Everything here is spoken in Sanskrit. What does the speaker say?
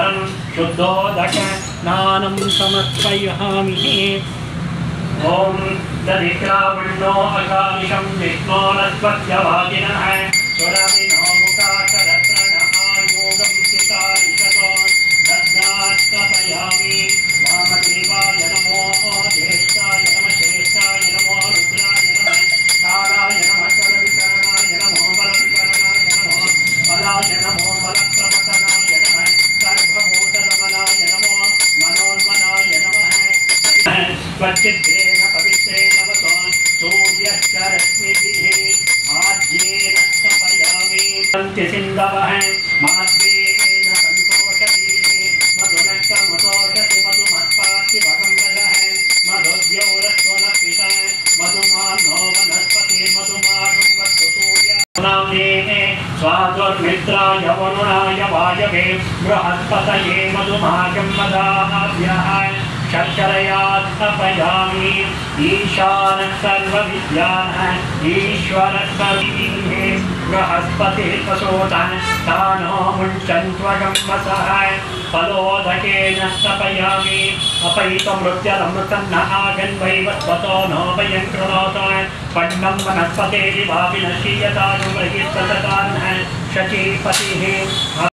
परं शुद्धोदक स्नानं समर्पयामि। ओम दधिक्रावण्यो अकालिशं विष्णोरस्वत्यवादिनः सुरविनो मुखाशरत्रणमायोगं चितारिषतो दद्नास्तपयामि। वामदेवाय नमो ज्येष्ठाय नमः श्रेष्ठाय नमो रुद्राय नमः कालाय नमः शरविकरणाय नमो बलविकरणाय नमो बलाय नमो बलप्रमथनाय नमः सर्वभूतदमनाय नमो मनोन्मनाय नमः। स्वचिद्रेण पवित्रेण वसो सूर्यश्च रश्मिभिः आज्येन तपयामि। सन्ति सिन्धवः माद्वेन सन्तोषभिः मधुनक्तमुतोषति मधुमत्पार्थिवकं रजः मधुद्यौरस्वनपितः मधुमानो वनस्पतिर्मधुमागं वस्तु सूर्यानाम्ने स्वादुर्मित्राय वरुणाय वायवे बृहस्पतये मधुमागं वदाभ्यः शर्करयात्मपयामि। ईशानः सर्वविद्यानः ईश्वरः सर्वविद्ये बृहस्पतिः प्रसूतः तानो मुञ्चन्त्वगं वसः फलोदकेन तपयामि। अपैतमृत्यमृतं न आगन्वैवस्वतो नो वयं कृणोत पण्डं वनस्पतेरिवापि न शीयतानुमृहिस्तततान्नः शचीपतिः।